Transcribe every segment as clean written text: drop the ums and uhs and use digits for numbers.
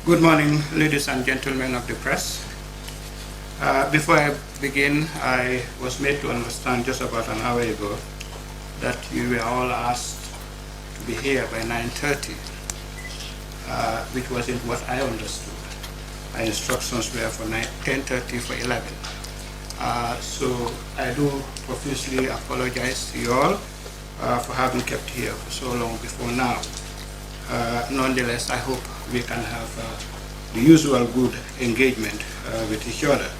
Good morning, ladies and gentlemen of the press. Before I begin, I was made to understand just about an hour ago that you were all asked to be here by 9:30, which wasn't what I understood. My instructions were for 10:30 for 11. So I do profusely apologize to you all for having kept here for so long before now. Nonetheless, I hope we can have the usual good engagement with each other.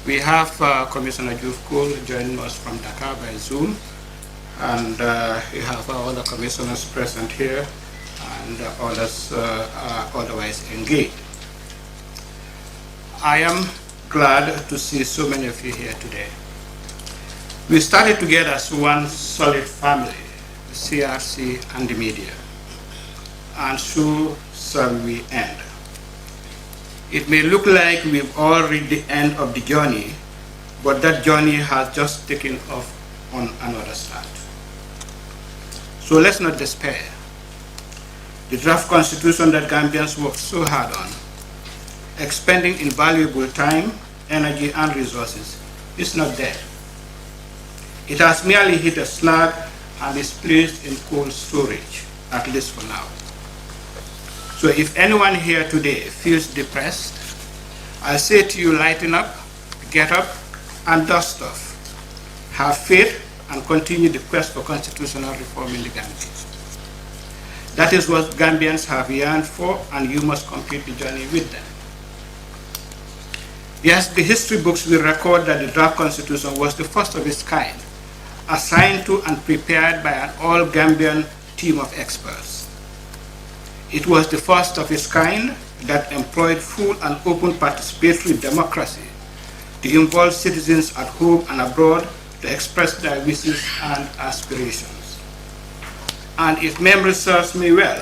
We have Commissioner Jufkul joining us from Dakar by Zoom, and we have our other commissioners present here, and others otherwise engaged. I am glad to see so many of you here today. We started together as one solid family, the CRC and the media, and so shall we end. It may look like we've all reached the end of the journey, but that journey has just taken off on another start. So let's not despair. The draft constitution that Gambians worked so hard on, expending invaluable time, energy, and resources, is not dead. It has merely hit a snag and is placed in cold storage, at least for now. So if anyone here today feels depressed, I say to you, lighten up, get up, and dust off. Have faith and continue the quest for constitutional reform in the Gambia. That is what Gambians have yearned for, and you must complete the journey with them. Yes, the history books will record that the draft constitution was the first of its kind, assigned to and prepared by an all-Gambian team of experts. It was the first of its kind that employed full and open participatory democracy to involve citizens at home and abroad to express their wishes and aspirations. And if memory serves me well,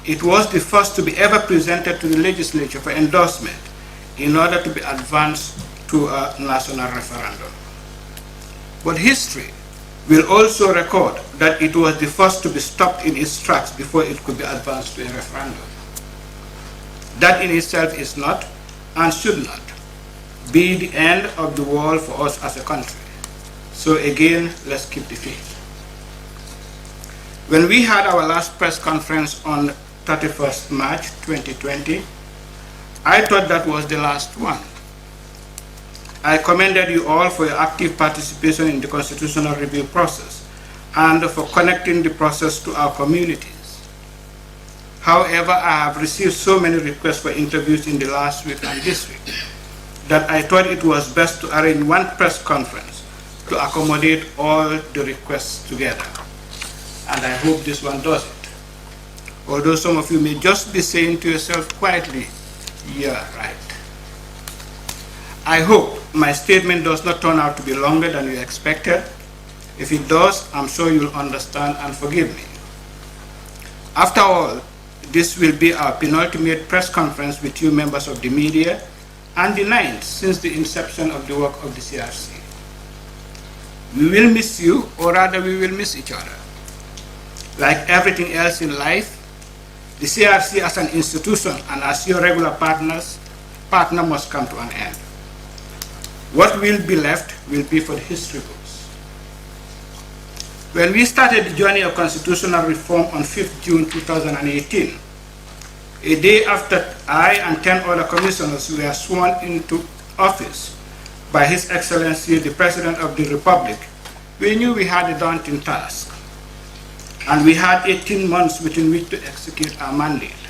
it was the first to be ever presented to the legislature for endorsement in order to be advanced to a national referendum. But history will also record that it was the first to be stopped in its tracks before it could be advanced to a referendum. That in itself is not and should not be the end of the world for us as a country. So again, let's keep the faith. When we had our last press conference on 31st March 2020, I thought that was the last one. I commended you all for your active participation in the constitutional review process and for connecting the process to our communities. However, I have received so many requests for interviews in the last week and this week that I thought it was best to arrange one press conference to accommodate all the requests together. And I hope this one does it. Although some of you may just be saying to yourself quietly, yeah, right. I hope my statement does not turn out to be longer than you expected. If it does, I'm sure you'll understand and forgive me. After all, this will be our penultimate press conference with you members of the media, and the 9th since the inception of the work of the CRC. We will miss you, or rather we will miss each other. Like everything else in life, the CRC as an institution and as your regular partner must come to an end. What will be left will be for the history books. When we started the journey of constitutional reform on 5th June 2018, a day after I and 10 other commissioners were sworn into office by His Excellency the President of the Republic, we knew we had a daunting task, and we had 18 months within which to execute our mandate.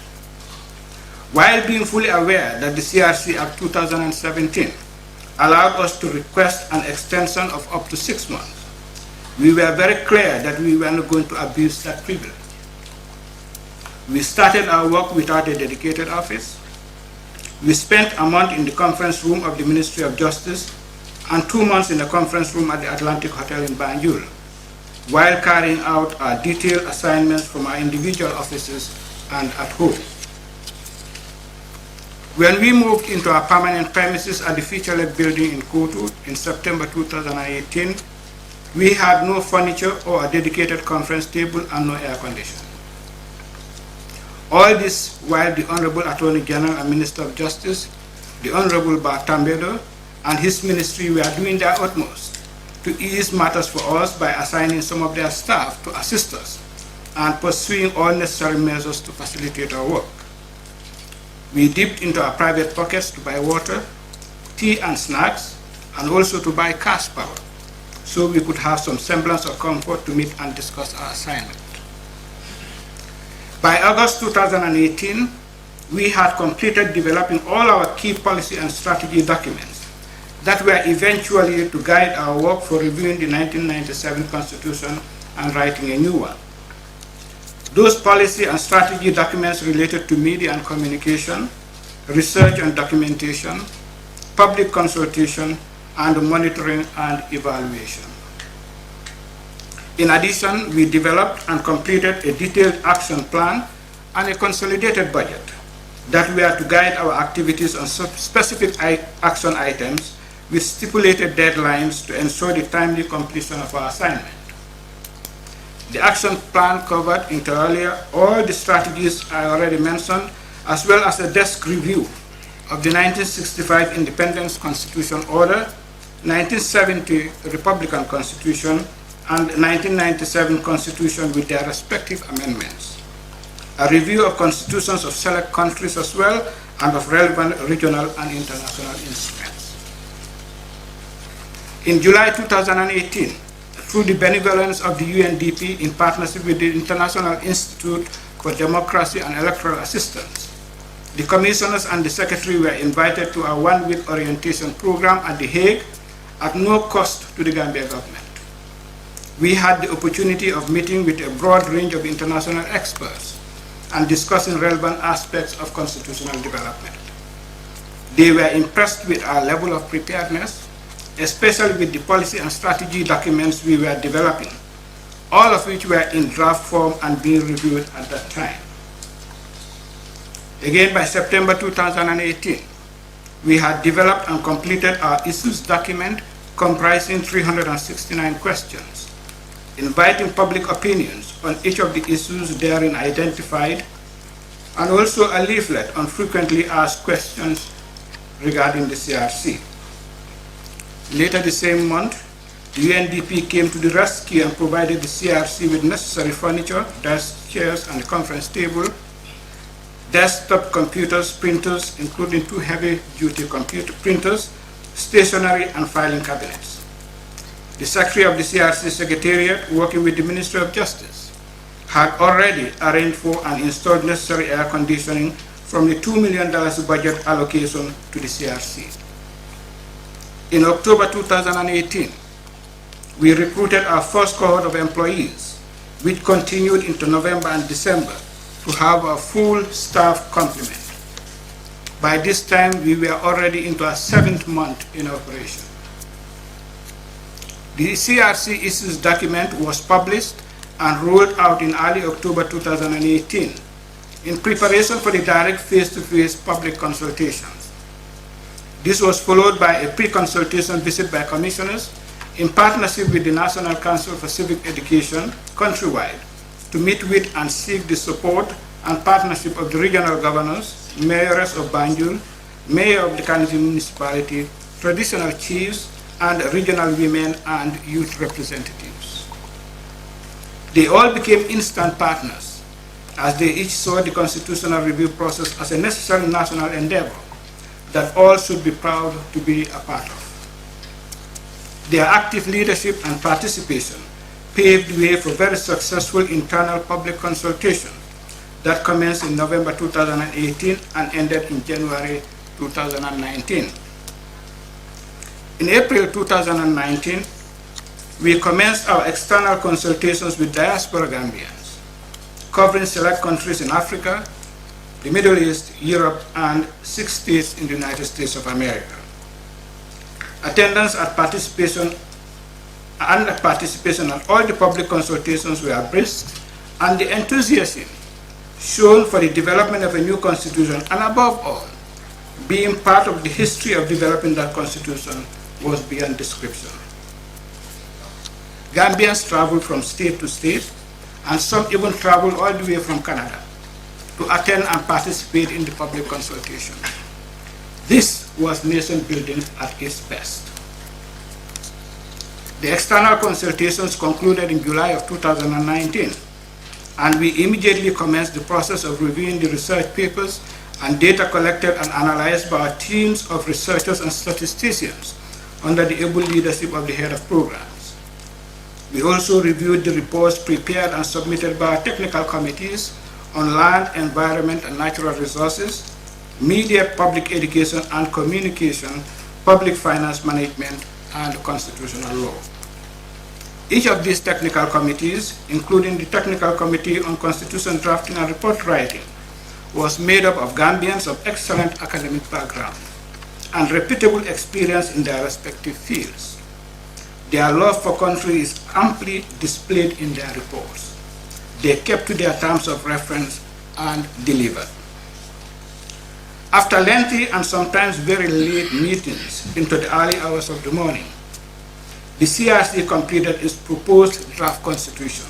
While being fully aware that the CRC Act 2017 allowed us to request an extension of up to 6 months, we were very clear that we were not going to abuse that privilege. We started our work without a dedicated office. We spent a month in the conference room of the Ministry of Justice and 2 months in the conference room at the Atlantic Hotel in Banjul, while carrying out our detailed assignments from our individual offices and at home. When we moved into our permanent premises at the feature-led building in Kotu in September 2018, we had no furniture or a dedicated conference table and no air conditioning. All this while the Honorable Attorney General and Minister of Justice, the Honorable Tambedo, and his ministry were doing their utmost to ease matters for us by assigning some of their staff to assist us and pursuing all necessary measures to facilitate our work. We dipped into our private pockets to buy water, tea and snacks, and also to buy cash power, so we could have some semblance of comfort to meet and discuss our assignment. By August 2018, we had completed developing all our key policy and strategy documents that were eventually to guide our work for reviewing the 1997 Constitution and writing a new one. Those policy and strategy documents related to media and communication, research and documentation, public consultation, and monitoring and evaluation. In addition, we developed and completed a detailed action plan and a consolidated budget that were to guide our activities on specific action items with stipulated deadlines to ensure the timely completion of our assignment. The action plan covered, inter alia, all the strategies I already mentioned, as well as a desk review of the 1965 Independence Constitution Order, 1970 Republican Constitution, and 1997 Constitution with their respective amendments. A review of constitutions of select countries as well, and of relevant regional and international instruments. In July 2018, through the benevolence of the UNDP in partnership with the International Institute for Democracy and Electoral Assistance, the commissioners and the secretary were invited to a one-week orientation program at The Hague at no cost to the Gambia government. We had the opportunity of meeting with a broad range of international experts and discussing relevant aspects of constitutional development. They were impressed with our level of preparedness, especially with the policy and strategy documents we were developing, all of which were in draft form and being reviewed at that time. Again, by September 2018, we had developed and completed our issues document comprising 369 questions, inviting public opinions on each of the issues therein identified, and also a leaflet on frequently asked questions regarding the CRC. Later the same month, the UNDP came to the rescue and provided the CRC with necessary furniture, desks, chairs, and a conference table, desktop computers, printers, including 2 heavy-duty computer printers, stationery, and filing cabinets. The Secretary of the CRC Secretariat, working with the Ministry of Justice, had already arranged for and installed necessary air conditioning from the $2 million budget allocation to the CRC. In October 2018, we recruited our first cohort of employees, which continued into November and December to have a full staff complement. By this time, we were already into our 7th month in operation. The CRC issues document was published and rolled out in early October 2018 in preparation for the direct face-to-face public consultations. This was followed by a pre-consultation visit by commissioners in partnership with the National Council for Civic Education countrywide to meet with and seek the support and partnership of the regional governors, mayors of Banjul, mayor of the Kanji municipality, traditional chiefs, and regional women and youth representatives. They all became instant partners as they each saw the constitutional review process as a necessary national endeavor that all should be proud to be a part of. Their active leadership and participation paved the way for very successful internal public consultation that commenced in November 2018 and ended in January 2019. In April 2019, we commenced our external consultations with diaspora Gambians, covering select countries in Africa, the Middle East, Europe, and 6 states in the United States of America. Attendance and participation at all the public consultations were brisk, and the enthusiasm shown for the development of a new constitution, and above all, being part of the history of developing that constitution, was beyond description. Gambians traveled from state to state, and some even traveled all the way from Canada. to attend and participate in the public consultation. This was nation building at its best. The external consultations concluded in July of 2019, and we immediately commenced the process of reviewing the research papers and data collected and analyzed by our teams of researchers and statisticians under the able leadership of the head of programs. We also reviewed the reports prepared and submitted by our technical committees on land, environment, and natural resources, media, public education and communication, public finance management, and constitutional law. Each of these technical committees, including the Technical Committee on Constitution Drafting and Report Writing, was made up of Gambians of excellent academic background and reputable experience in their respective fields. Their love for country is amply displayed in their reports. They kept to their terms of reference and delivered. After lengthy and sometimes very late meetings into the early hours of the morning, the CRC completed its proposed draft constitution.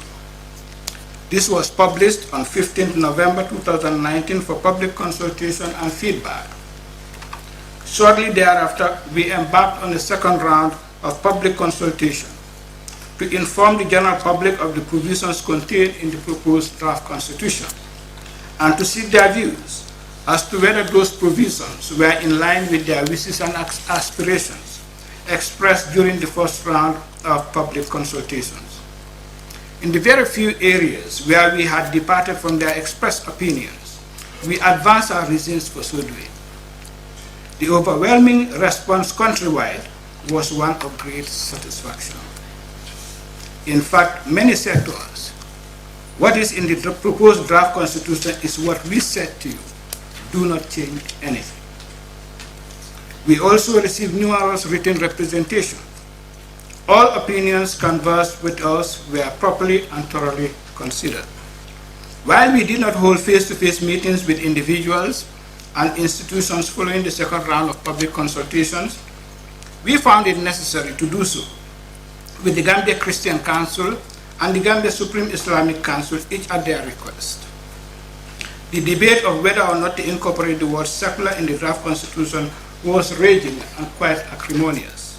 This was published on 15th November 2019 for public consultation and feedback. Shortly thereafter, we embarked on the second round of public consultation to inform the general public of the provisions contained in the proposed draft constitution and to seek their views as to whether those provisions were in line with their wishes and aspirations expressed during the first round of public consultations. In the very few areas where we had departed from their expressed opinions, we advanced our reasons for so doing. The overwhelming response countrywide was one of great satisfaction. In fact, many said to us, what is in the proposed draft constitution is what we said to you. Do not change anything. We also received numerous written representation. All opinions conversed with us were properly and thoroughly considered. While we did not hold face-to-face meetings with individuals and institutions following the second round of public consultations, we found it necessary to do so with the Gambia Christian Council and the Gambia Supreme Islamic Council, each at their request. The debate of whether or not to incorporate the word secular in the draft constitution was raging and quite acrimonious.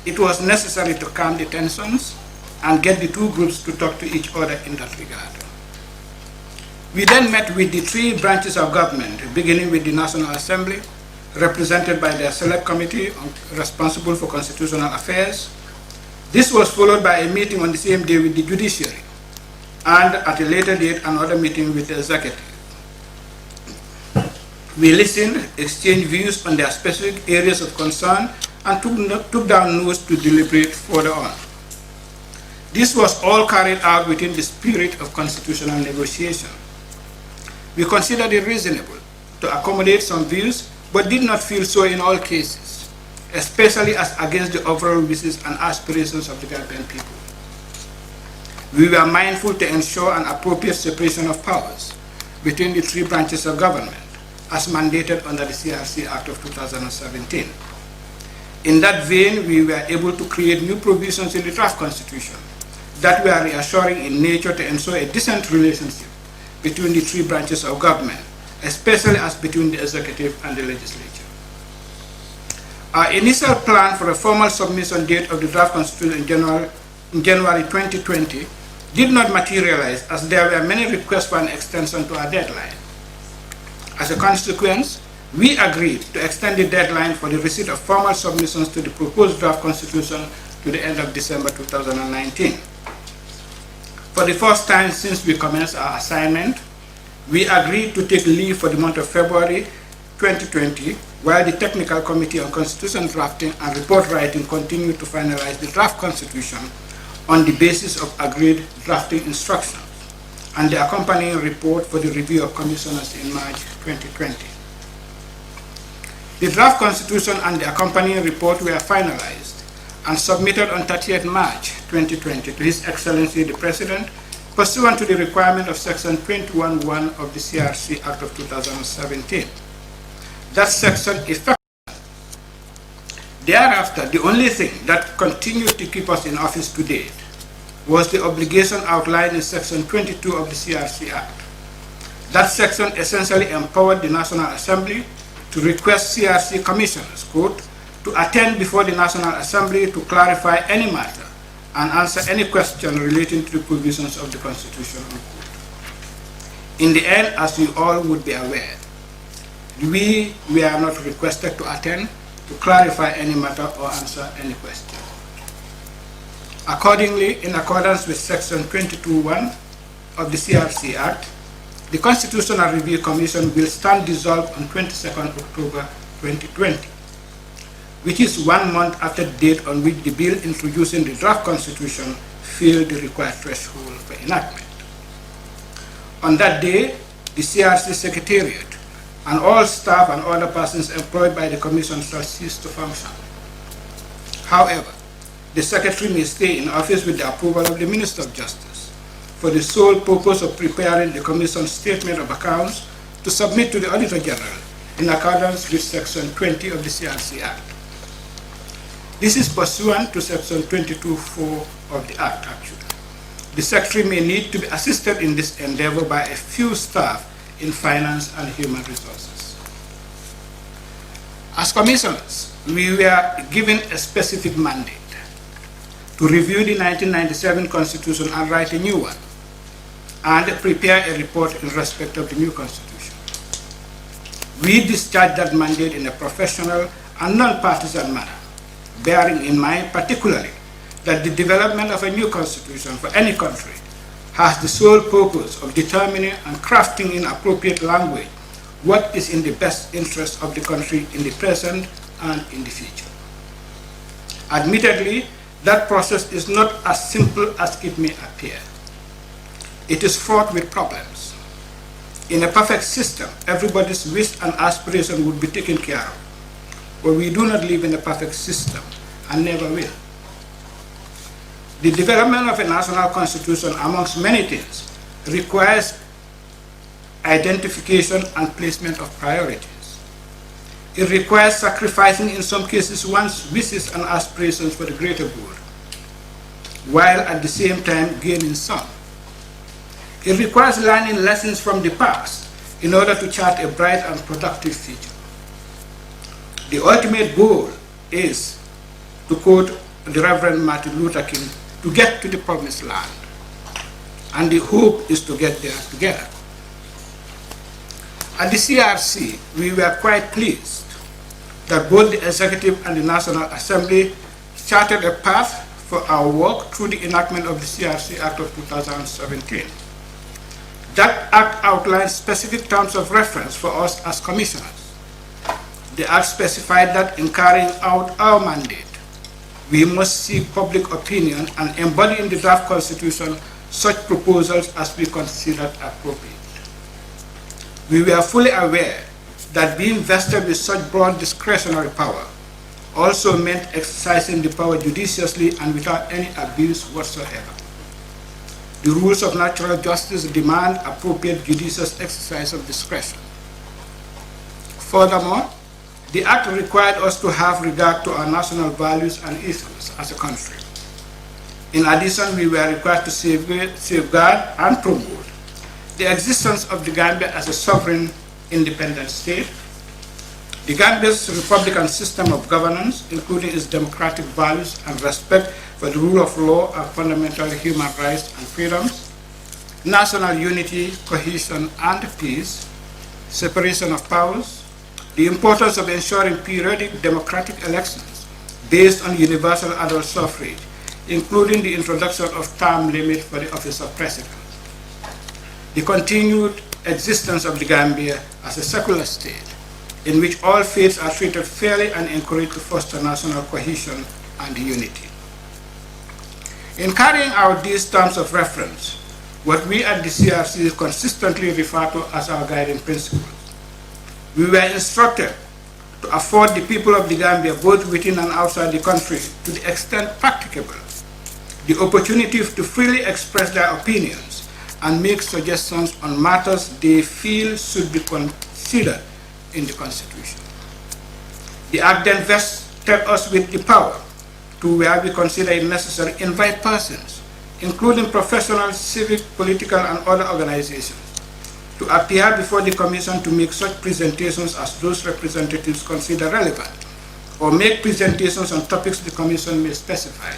It was necessary to calm the tensions and get the two groups to talk to each other in that regard. We then met with the three branches of government, beginning with the National Assembly, represented by their Select Committee responsible for constitutional affairs. This was followed by a meeting on the same day with the judiciary, and at a later date, another meeting with the executive. We listened, exchanged views on their specific areas of concern, and took down notes to deliberate further on. This was all carried out within the spirit of constitutional negotiation. We considered it reasonable to accommodate some views, but did not feel so in all cases, especially as against the overall wishes and aspirations of the Gambian people. We were mindful to ensure an appropriate separation of powers between the three branches of government, as mandated under the CRC Act of 2017. In that vein, we were able to create new provisions in the draft constitution that were reassuring in nature to ensure a decent relationship between the three branches of government, especially as between the executive and the legislature. Our initial plan for a formal submission date of the draft constitution in January 2020 did not materialize, as there were many requests for an extension to our deadline. As a consequence, we agreed to extend the deadline for the receipt of formal submissions to the proposed draft constitution to the end of December 2019. For the first time since we commenced our assignment, we agreed to take leave for the month of February 2020, while the Technical Committee on Constitution Drafting and Report Writing continued to finalize the draft constitution on the basis of agreed drafting instructions and the accompanying report for the review of commissioners in March 2020. The draft constitution and the accompanying report were finalized and submitted on 30th March 2020 to His Excellency the President, pursuant to the requirement of Section 21(1) of the CRC Act of 2017. That section effective. Thereafter, the only thing that continued to keep us in office to date was the obligation outlined in Section 22 of the CRC Act That section essentially empowered the National Assembly to request CRC commissioners, quote, to attend before the National Assembly to clarify any matter and answer any question relating to the provisions of the Constitution, unquote. In the end, as you all would be aware, we are not requested to attend to clarify any matter or answer any question. Accordingly, in accordance with Section 22(1) of the CRC Act, the Constitutional Review Commission will stand dissolved on 22nd October 2020, which is 1 month after the date on which the bill introducing the draft Constitution failed the required threshold for enactment. On that day, the CRC Secretariat and all staff and other persons employed by the Commission shall cease to function. However, the Secretary may stay in office with the approval of the Minister of Justice for the sole purpose of preparing the Commission's statement of accounts to submit to the Auditor General in accordance with Section 20 of the CRC Act. This is pursuant to Section 22(4) of the Act, actually. The Secretary may need to be assisted in this endeavor by a few staff in finance and human resources. As commissioners, we were given a specific mandate to review the 1997 Constitution and write a new one, and prepare a report in respect of the new Constitution. We discharged that mandate in a professional and non-partisan manner, bearing in mind particularly that the development of a new Constitution for any country has the sole purpose of determining and crafting in appropriate language what is in the best interest of the country in the present and in the future. Admittedly, that process is not as simple as it may appear. It is fraught with problems. In a perfect system, everybody's wish and aspiration would be taken care of. But we do not live in a perfect system and never will. The development of a national constitution, amongst many things, requires identification and placement of priorities. It requires sacrificing, in some cases, one's wishes and aspirations for the greater good, while at the same time gaining some. It requires learning lessons from the past in order to chart a bright and productive future. The ultimate goal is, to quote the Reverend Martin Luther King, to get to the promised land. And the hope is to get there together. At the CRC, we were quite pleased that both the Executive and the National Assembly charted a path for our work through the enactment of the CRC Act of 2017. That Act outlines specific terms of reference for us as commissioners. The Act specified that in carrying out our mandate, we must seek public opinion and embody in the draft Constitution such proposals as we considered appropriate. We were fully aware that being vested with such broad discretionary power also meant exercising the power judiciously and without any abuse whatsoever. The rules of natural justice demand appropriate judicious exercise of discretion. Furthermore, the Act required us to have regard to our national values and ethos as a country. In addition, we were required to safeguard and promote the existence of the Gambia as a sovereign, independent state, the Gambia's republican system of governance, including its democratic values and respect for the rule of law and fundamental human rights and freedoms, national unity, cohesion, and peace, separation of powers, the importance of ensuring periodic democratic elections based on universal adult suffrage, including the introduction of term limit for the office of president, the continued existence of the Gambia as a secular state, in which all faiths are treated fairly and encouraged to foster national cohesion and unity. In carrying out these terms of reference, what we at the CRC consistently refer to as our guiding principles, we were instructed to afford the people of the Gambia, both within and outside the country, to the extent practicable, the opportunity to freely express their opinions and make suggestions on matters they feel should be considered in the Constitution. The Act then vested us with the power to, where we consider it necessary, invite persons, including professional, civic, political, and other organizations, to appear before the Commission to make such presentations as those representatives consider relevant, or make presentations on topics the Commission may specify.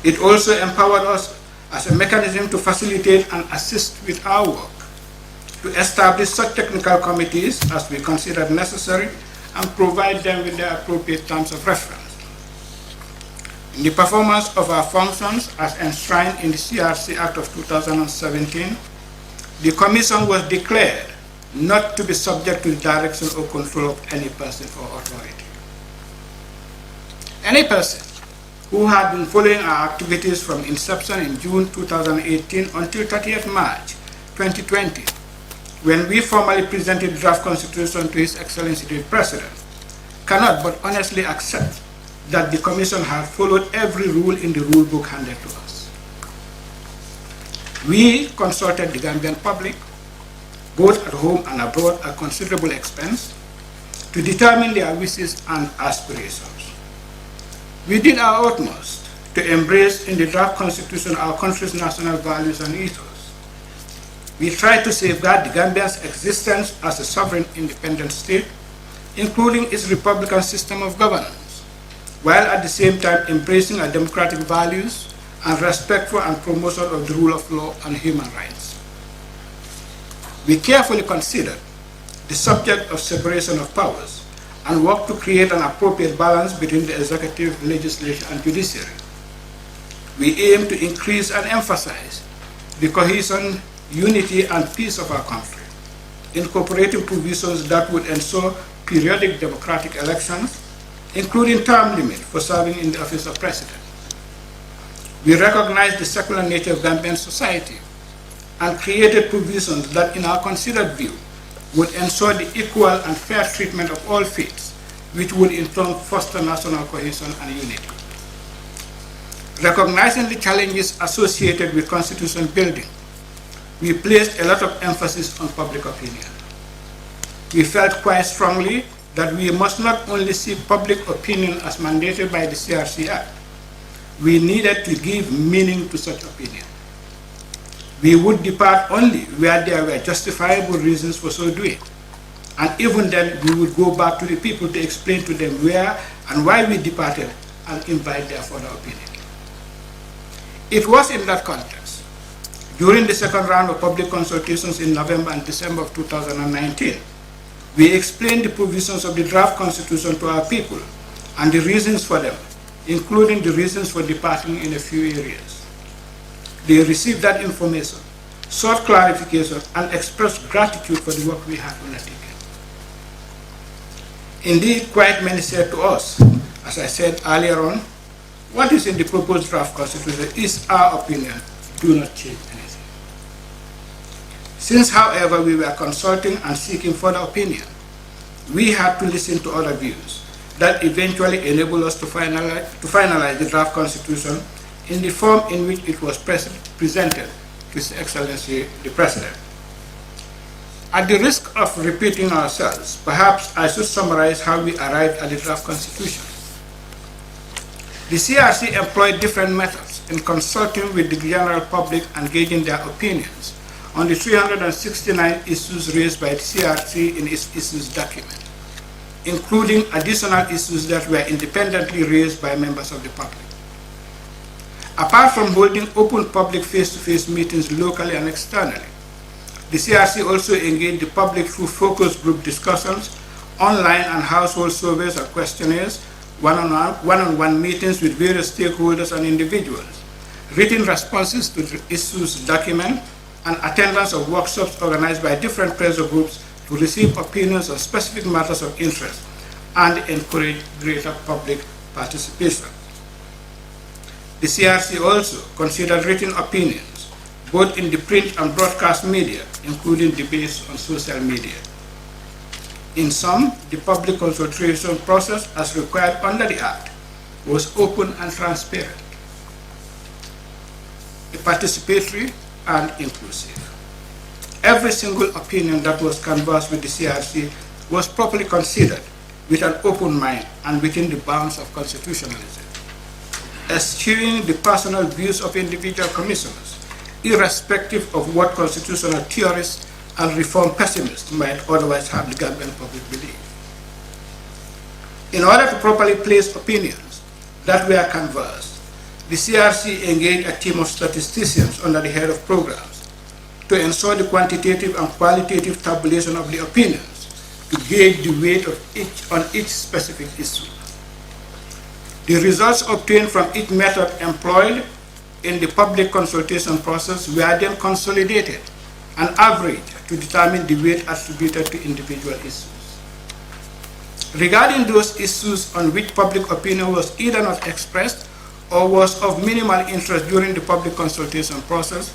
It also empowered us as a mechanism to facilitate and assist with our work, to establish such technical committees as we considered necessary and provide them with the appropriate terms of reference. In the performance of our functions as enshrined in the CRC Act of 2017, the Commission was declared not to be subject to the direction or control of any person or authority. Any person who had been following our activities from inception in June 2018 until 30th March 2020, when we formally presented the draft constitution to His Excellency the President, cannot but honestly accept that the Commission had followed every rule in the rule book handed to us. We consulted the Gambian public, both at home and abroad, at considerable expense, to determine their wishes and aspirations. We did our utmost to embrace in the draft constitution our country's national values and ethos. We tried to safeguard the Gambia's existence as a sovereign independent state, including its republican system of governance, while at the same time embracing our democratic values and respect for and promotion of the rule of law and human rights. We carefully considered the subject of separation of powers and worked to create an appropriate balance between the executive, legislature, and judiciary. We aim to increase and emphasize the cohesion, unity, and peace of our country, incorporating provisions that would ensure periodic democratic elections, including term limit for serving in the office of president. We recognize the secular nature of Gambian society and created provisions that, in our considered view, would ensure the equal and fair treatment of all faiths, which would in turn foster national cohesion and unity. Recognizing the challenges associated with constitution building, we placed a lot of emphasis on public opinion. We felt quite strongly that we must not only seek public opinion as mandated by the CRC Act, we needed to give meaning to such opinion. We would depart only where there were justifiable reasons for so doing. And even then, we would go back to the people to explain to them where and why we departed and invite their further opinion. It was in that context, during the second round of public consultations in November and December of 2019, we explained the provisions of the draft constitution to our people and the reasons for them, including the reasons for departing in a few areas. They received that information, sought clarification, and expressed gratitude for the work we had undertaken. Indeed, quite many said to us, as I said earlier on, what is in the proposed draft constitution is our opinion. Do not change anything. Since, however, we were consulting and seeking further opinion, we had to listen to other views that eventually enabled us to finalize the draft constitution in the form in which it was presented to His Excellency the President. At the risk of repeating ourselves, perhaps I should summarize how we arrived at the draft constitution. The CRC employed different methods in consulting with the general public and gauging their opinions on the 369 issues raised by the CRC in its issues document, including additional issues that were independently raised by members of the public. Apart from holding open public face-to-face meetings locally and externally, the CRC also engaged the public through focus group discussions, online and household surveys or questionnaires, one-on-one meetings with various stakeholders and individuals, written responses to the issues document, and attendance of workshops organized by different pressure groups to receive opinions on specific matters of interest and encourage greater public participation. The CRC also considered written opinions, both in the print and broadcast media, including debates on social media. In sum, the public consultation process, as required under the Act, was open and transparent, participatory, and inclusive. Every single opinion that was canvassed with the CRC was properly considered with an open mind and within the bounds of constitutionalism, eschewing the personal views of individual commissioners, irrespective of what constitutional theorists and reform pessimists might otherwise have the Gambian public believe. In order to properly place opinions that were canvassed, the CRC engaged a team of statisticians under the head of programs to ensure the quantitative and qualitative tabulation of the opinions to gauge the weight of each specific issue. The results obtained from each method employed in the public consultation process were then consolidated and averaged to determine the weight attributed to individual issues. Regarding those issues on which public opinion was either not expressed or was of minimal interest during the public consultation process,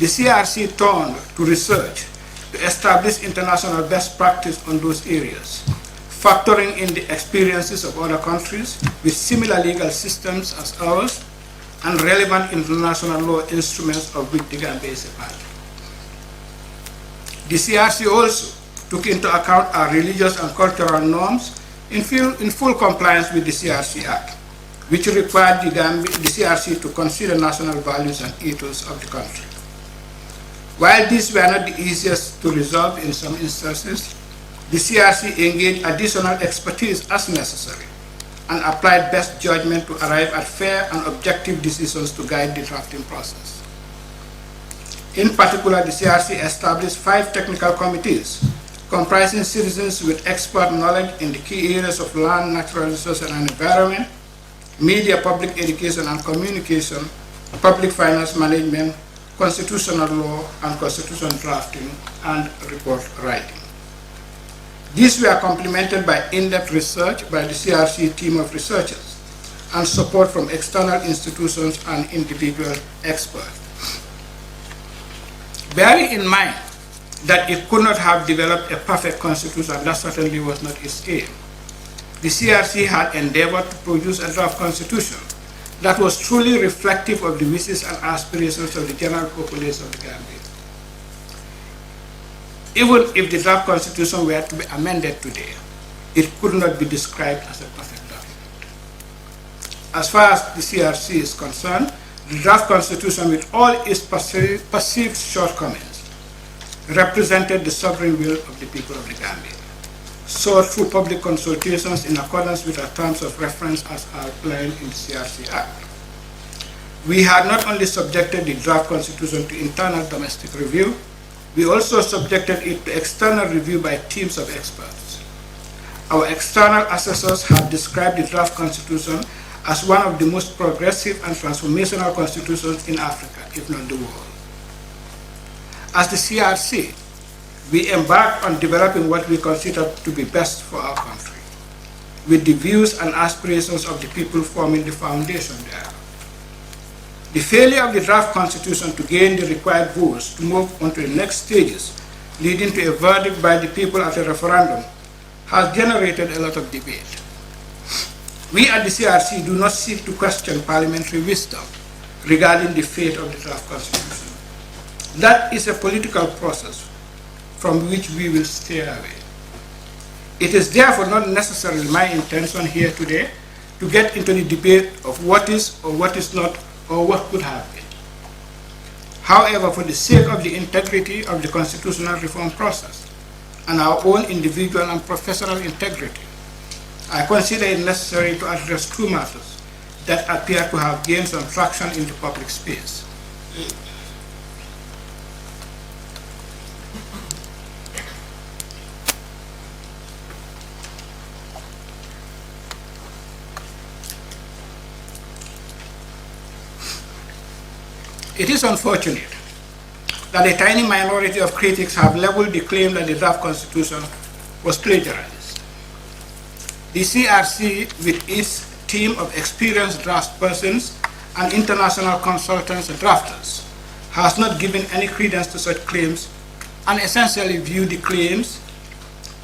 the CRC turned to research to establish international best practice on those areas, factoring in the experiences of other countries with similar legal systems as ours and relevant international law instruments of which the Gambia is a part. The CRC also took into account our religious and cultural norms in full compliance with the CRC Act, which required the CRC to consider national values and ethos of the country. While these were not the easiest to resolve in some instances, the CRC engaged additional expertise as necessary and applied best judgment to arrive at fair and objective decisions to guide the drafting process. In particular, the CRC established 5 technical committees comprising citizens with expert knowledge in the key areas of land, natural resources and environment, media, public education and communication, public finance management, constitutional law and constitution drafting, and report writing. These were complemented by in-depth research by the CRC team of researchers and support from external institutions and individual experts. Bearing in mind that it could not have developed a perfect constitution, that certainly was not its aim, the CRC had endeavored to produce a draft constitution that was truly reflective of the wishes and aspirations of the general population of the Gambia. Even if the draft constitution were to be amended today, it could not be described as a perfect document. As far as the CRC is concerned, the draft constitution, with all its perceived shortcomings, represented the sovereign will of the people of the Gambia, sought through public consultations in accordance with our terms of reference as outlined in the CRC Act. We had not only subjected the draft constitution to internal domestic review, we also subjected it to external review by teams of experts. Our external assessors have described the draft constitution as one of the most progressive and transformational constitutions in Africa, if not the world. As the CRC, we embarked on developing what we consider to be best for our country, with the views and aspirations of the people forming the foundation there. The failure of the draft constitution to gain the required votes to move on to the next stages, leading to a verdict by the people at a referendum, has generated a lot of debate. We at the CRC do not seek to question parliamentary wisdom regarding the fate of the draft constitution. That is a political process from which we will stay away. It is therefore not necessarily my intention here today to get into the debate of what is or what is not or what could have been. However, for the sake of the integrity of the constitutional reform process and our own individual and professional integrity, I consider it necessary to address 2 matters that appear to have gained some traction in the public space. It is unfortunate that a tiny minority of critics have leveled the claim that the draft constitution was plagiarized. The CRC, with its team of experienced draftspersons and international consultants and drafters, has not given any credence to such claims and essentially viewed the claims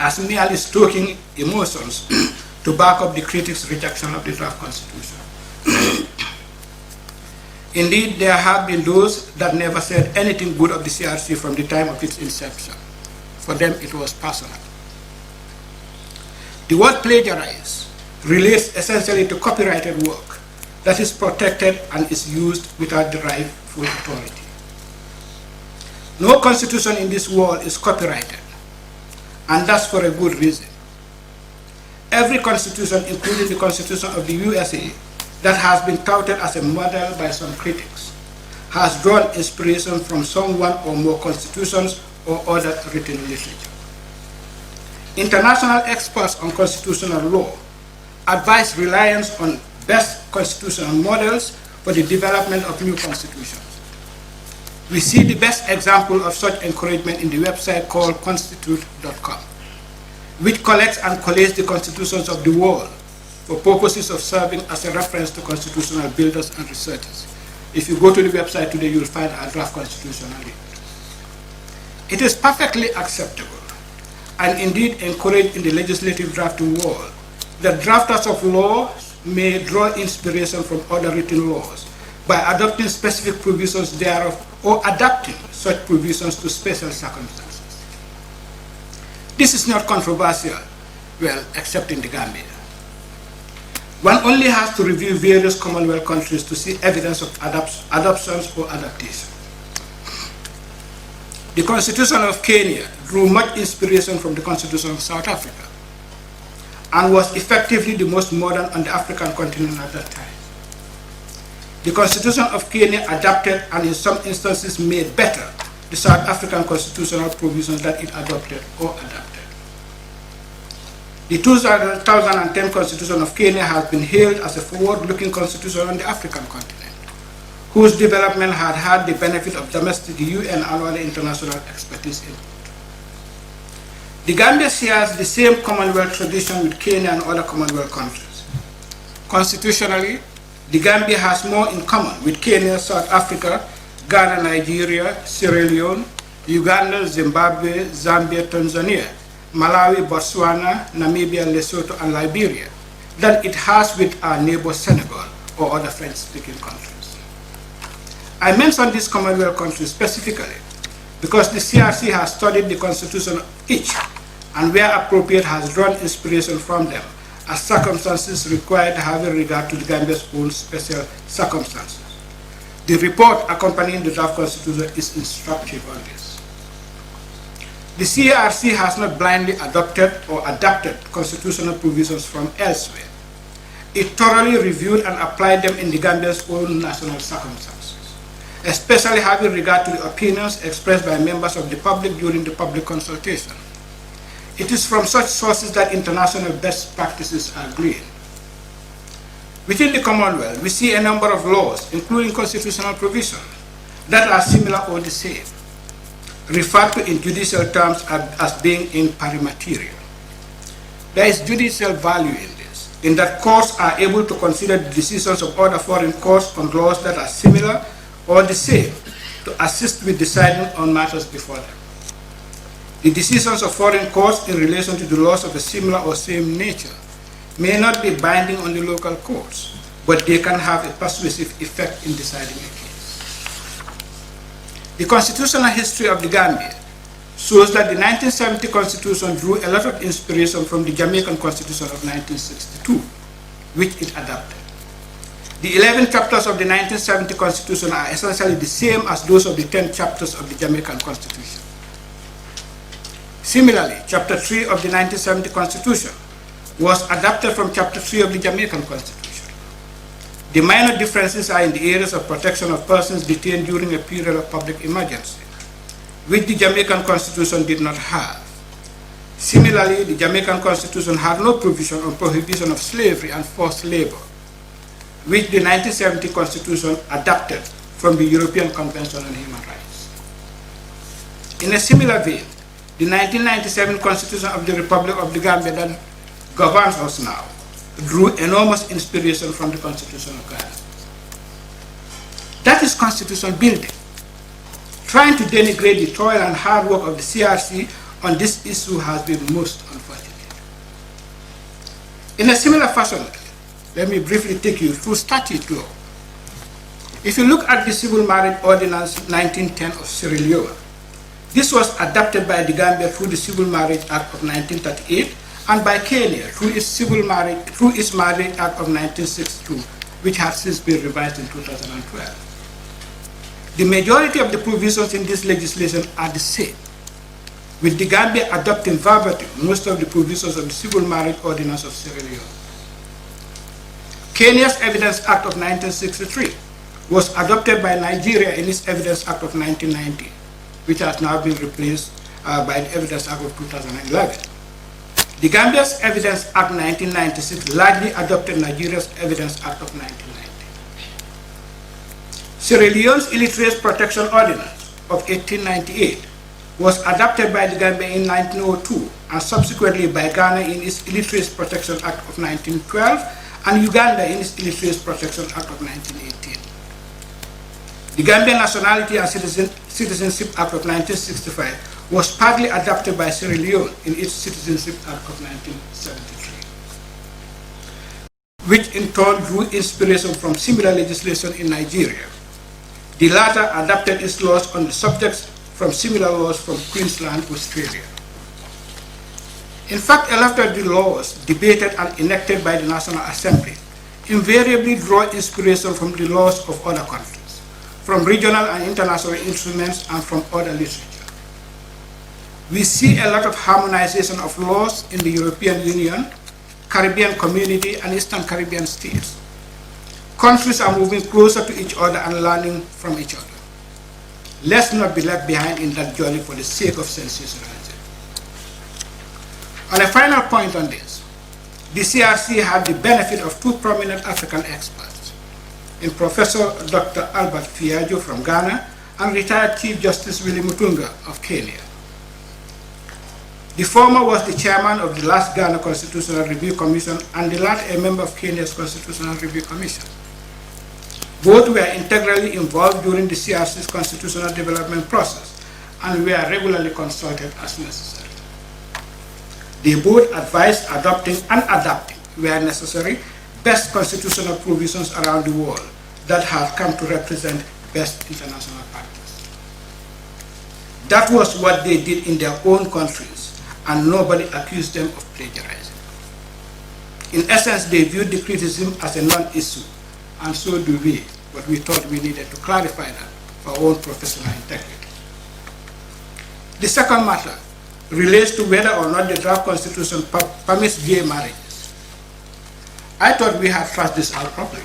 as merely stoking emotions to back up the critics' rejection of the draft constitution. Indeed, there have been those that never said anything good of the CRC from the time of its inception. For them, it was personal. The word plagiarize relates essentially to copyrighted work that is protected and is used without the rightful authority. No constitution in this world is copyrighted, and that's for a good reason. Every constitution, including the Constitution of the USA, that has been touted as a model by some critics, has drawn inspiration from some one or more constitutions or other written literature. International experts on constitutional law advise reliance on best constitutional models for the development of new constitutions. We see the best example of such encouragement in the website called constitution.The, which collects and collates the constitutions of the world for purposes of serving as a reference to constitutional builders and researchers. If you go to the website today, you'll find a draft constitution on it. It is perfectly acceptable and indeed encouraged in the legislative drafting world that drafters of laws may draw inspiration from other written laws by adopting specific provisions thereof or adapting such provisions to special circumstances. This is not controversial, well, except in the Gambia. One only has to review various Commonwealth countries to see evidence of adoptions or adaptation. The Constitution of Kenya drew much inspiration from the Constitution of South Africa and was effectively the most modern on the African continent at that time. The Constitution of Kenya adapted and in some instances made better the South African constitutional provisions that it adopted or adapted. The 2010 Constitution of Kenya has been hailed as a forward-looking constitution on the African continent, whose development had had the benefit of domestic UN and other international expertise input. The Gambia shares the same Commonwealth tradition with Kenya and other Commonwealth countries. Constitutionally, the Gambia has more in common with Kenya, South Africa, Ghana, Nigeria, Sierra Leone, Uganda, Zimbabwe, Zambia, Tanzania, Malawi, Botswana, Namibia, Lesotho, and Liberia than it has with our neighbor Senegal or other French-speaking countries. I mention these Commonwealth countries specifically because the CRC has studied the constitution of each and where appropriate has drawn inspiration from them as circumstances required having regard to the Gambia's own special circumstances. The report accompanying the draft constitution is instructive on this. The CRC has not blindly adopted or adapted constitutional provisions from elsewhere. It thoroughly reviewed and applied them in the Gambia's own national circumstances, especially having regard to the opinions expressed by members of the public during the public consultation. It is from such sources that international best practices are gleaned. Within the Commonwealth, we see a number of laws, including constitutional provisions, that are similar or the same, referred to in judicial terms as being in pari materia. There is judicial value in this, in that courts are able to consider the decisions of other foreign courts on laws that are similar or the same to assist with deciding on matters before them. The decisions of foreign courts in relation to the laws of a similar or same nature may not be binding on the local courts, but they can have a persuasive effect in deciding a case. The constitutional history of the Gambia shows that the 1970 Constitution drew a lot of inspiration from the Jamaican Constitution of 1962, which it adopted. The 11 chapters of the 1970 Constitution are essentially the same as those of the 10 chapters of the Jamaican Constitution. Similarly, Chapter 3 of the 1970 Constitution was adapted from Chapter 3 of the Jamaican Constitution. The minor differences are in the areas of protection of persons detained during a period of public emergency, which the Jamaican Constitution did not have. Similarly, the Jamaican Constitution had no provision on prohibition of slavery and forced labor, which the 1970 Constitution adapted from the European Convention on Human Rights. In a similar vein, the 1997 Constitution of the Republic of the Gambia that governs us now drew enormous inspiration from the Constitution of Ghana. That is constitution building. Trying to denigrate the toil and hard work of the CRC on this issue has been most unfortunate. In a similar fashion, let me briefly take you through statute law. If you look at the Civil Marriage Ordinance 1910 of Sierra Leone, this was adopted by the Gambia through the Civil Marriage Act of 1938 and by Kenya through its Marriage Act of 1962, which has since been revised in 2012. The majority of the provisions in this legislation are the same, with the Gambia adopting verbatim most of the provisions of the Civil Marriage Ordinance of Sierra Leone. Kenya's Evidence Act of 1963 was adopted by Nigeria in its Evidence Act of 1990, which has now been replaced by the Evidence Act of 2011. The Gambia's Evidence Act 1996 largely adopted Nigeria's Evidence Act of 1990. Sierra Leone's Illiteracy Protection Ordinance of 1898 was adopted by the Gambia in 1902 and subsequently by Ghana in its Illiteracy Protection Act of 1912 and Uganda in its Illiteracy Protection Act of 1918. The Gambian Nationality and Citizenship Act of 1965 was partly adopted by Sierra Leone in its Citizenship Act of 1973, which in turn drew inspiration from similar legislation in Nigeria. The latter adapted its laws on the subjects from similar laws from Queensland, Australia. In fact, a lot of the laws debated and enacted by the National Assembly invariably draw inspiration from the laws of other countries, from regional and international instruments, and from other literature. We see a lot of harmonization of laws in the European Union, Caribbean Community, and Eastern Caribbean states. Countries are moving closer to each other and learning from each other. Let's not be left behind in that journey for the sake of sensationalism. On a final point on this, the CRC had the benefit of two prominent African experts, in Professor Dr. Albert Fiajo from Ghana and retired Chief Justice Willie Mutunga of Kenya. The former was the chairman of the last Ghana Constitutional Review Commission and the latter a member of Kenya's Constitutional Review Commission. Both were integrally involved during the CRC's constitutional development process and were regularly consulted as necessary. They both advised adopting and adapting, where necessary, best constitutional provisions around the world that have come to represent best international practice. That was what they did in their own countries, and nobody accused them of plagiarizing. In essence, they viewed the criticism as a non-issue, and so do we, but we thought we needed to clarify that for our own professional integrity. The second matter relates to whether or not the draft constitution permits gay marriages. I thought we had thrashed this out properly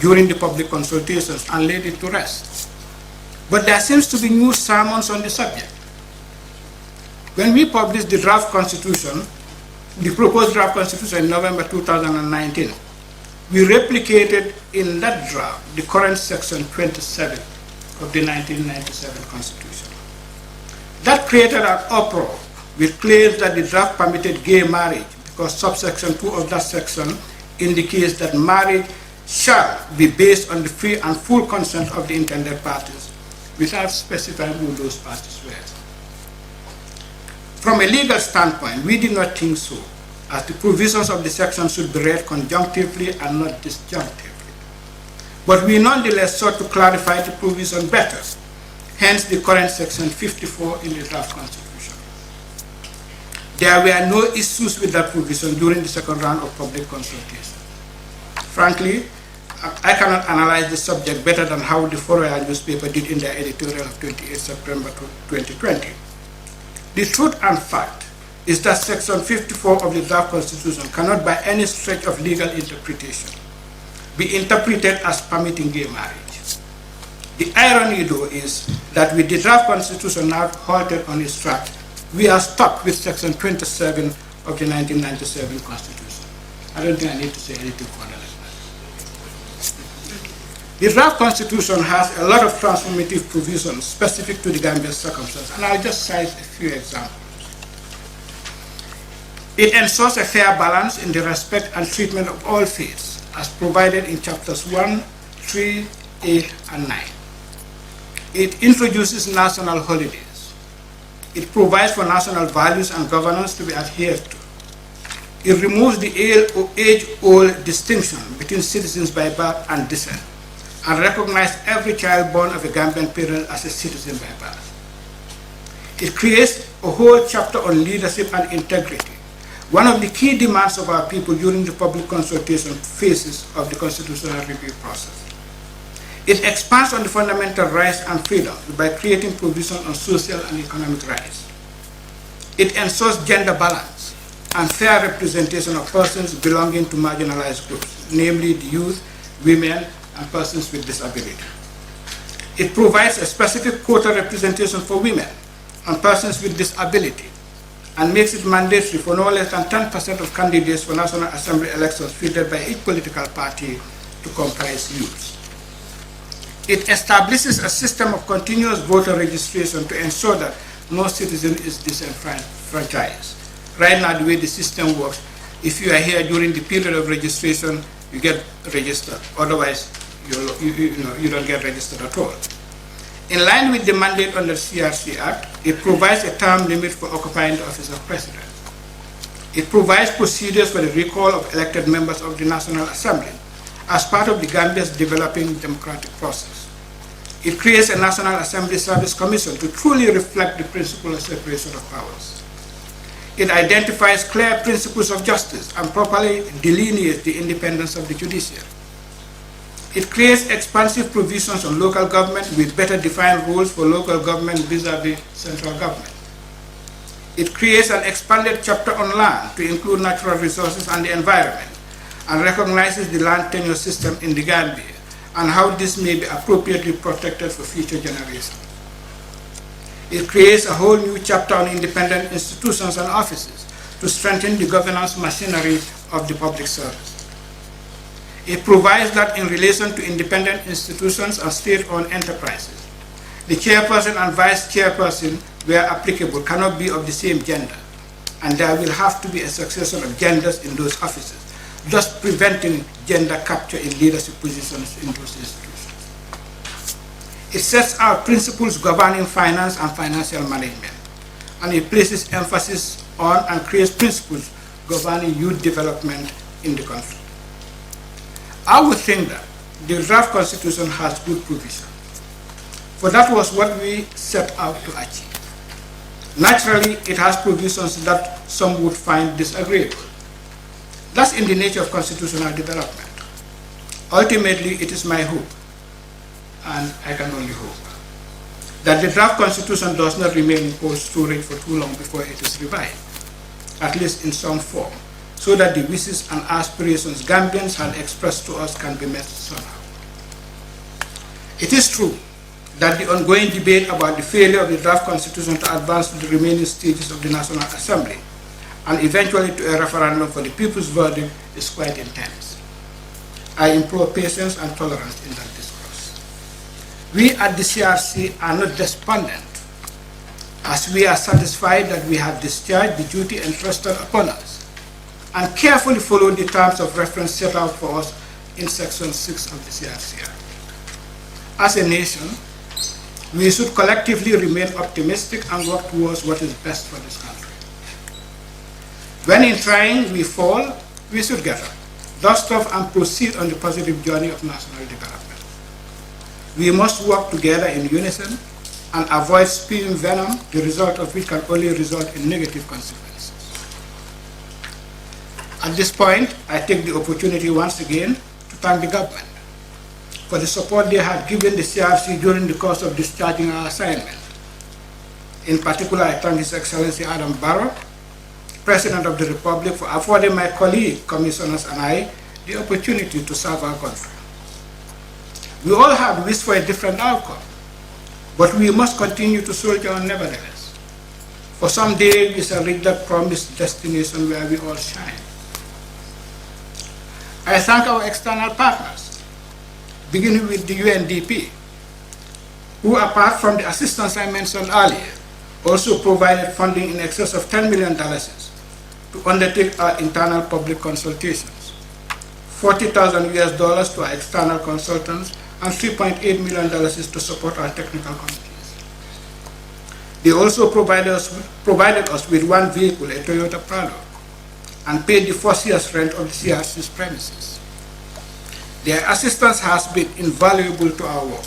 during the public consultations and laid it to rest. But there seems to be new sermons on the subject. When we published the draft constitution, the proposed draft constitution in November 2019, we replicated in that draft the current section 27 of the 1997 constitution. That created an uproar with claims that the draft permitted gay marriage because subsection 2 of that section indicates that marriage shall be based on the free and full consent of the intended parties without specifying who those parties were. From a legal standpoint, we did not think so, as the provisions of the section should be read conjunctively and not disjunctively. But we nonetheless sought to clarify the provision better, hence the current section 54 in the draft constitution. There were no issues with that provision during the second round of public consultation. Frankly, I cannot analyze the subject better than how the Foroyaa newspaper did in their editorial of 28 September 2020. The truth and fact is that section 54 of the draft constitution cannot by any stretch of legal interpretation be interpreted as permitting gay marriage. The irony, though, is that with the draft constitution now halted on its track, we are stuck with section 27 of the 1997 constitution. I don't think I need to say anything further than that. The draft constitution has a lot of transformative provisions specific to the Gambian circumstances, and I'll just cite a few examples. It ensures a fair balance in the respect and treatment of all faiths, as provided in chapters 1, 3, 8, and 9. It introduces national holidays. It provides for national values and governance to be adhered to. It removes the age-old distinction between citizens by birth and descent, and recognizes every child born of a Gambian parent as a citizen by birth. It creates a whole chapter on leadership and integrity, one of the key demands of our people during the public consultation phases of the constitutional review process. It expands on the fundamental rights and freedoms by creating provision on social and economic rights. It ensures gender balance and fair representation of persons belonging to marginalized groups, namely the youth, women, and persons with disability. It provides a specific quota representation for women and persons with disability and makes it mandatory for no less than 10% of candidates for National Assembly elections fielded by each political party to comprise youths. It establishes a system of continuous voter registration to ensure that no citizen is disenfranchised. Right now, the way the system works, if you are here during the period of registration, you get registered. Otherwise, you don't get registered at all. In line with the mandate under the CRC Act, it provides a term limit for occupying the office of President. It provides procedures for the recall of elected members of the National Assembly as part of the Gambia's developing democratic process. It creates a National Assembly Service Commission to truly reflect the principle of separation of powers. It identifies clear principles of justice and properly delineates the independence of the judiciary. It creates expansive provisions on local government with better defined rules for local government vis-à-vis central government. It creates an expanded chapter on land to include natural resources and the environment, and recognizes the land tenure system in the Gambia and how this may be appropriately protected for future generations. It creates a whole new chapter on independent institutions and offices to strengthen the governance machinery of the public service. It provides that in relation to independent institutions and state-owned enterprises, the chairperson and vice chairperson, where applicable, cannot be of the same gender, and there will have to be a succession of genders in those offices, thus preventing gender capture in leadership positions in those institutions. It sets out principles governing finance and financial management, and it places emphasis on and creates principles governing youth development in the country. I would think that the draft constitution has good provision, for that was what we set out to achieve. Naturally, it has provisions that some would find disagreeable. That's in the nature of constitutional development. Ultimately, it is my hope, and I can only hope, that the draft constitution does not remain in cold storage for too long before it is revived, at least in some form, so that the wishes and aspirations Gambians had expressed to us can be met somehow. It is true that the ongoing debate about the failure of the draft constitution to advance to the remaining stages of the National Assembly and eventually to a referendum for the people's verdict is quite intense. I implore patience and tolerance in that discourse. We at the CRC are not despondent, as we are satisfied that we have discharged the duty entrusted upon us and carefully followed the terms of reference set out for us in Section 6 of the CRC Act. As a nation, we should collectively remain optimistic and work towards what is best for this country. When in trying we fall, we should get up, dust off, and proceed on the positive journey of national development. We must work together in unison and avoid spewing venom, the result of which can only result in negative consequences. At this point, I take the opportunity once again to thank the government for the support they had given the CRC during the course of discharging our assignment. In particular, I thank His Excellency Adam Barrow, President of the Republic, for affording my colleague, commissioners, and I the opportunity to serve our country. We all have wished for a different outcome, but we must continue to soldier on nevertheless. For someday we shall reach that promised destination where we all shine. I thank our external partners, beginning with the UNDP, who, apart from the assistance I mentioned earlier, also provided funding in excess of $10 million to undertake our internal public consultations, $40,000 to our external consultants, and $3.8 million to support our technical committees. They also provided us with one vehicle, a Toyota Prado, and paid the first year's rent of the CRC's premises. Their assistance has been invaluable to our work.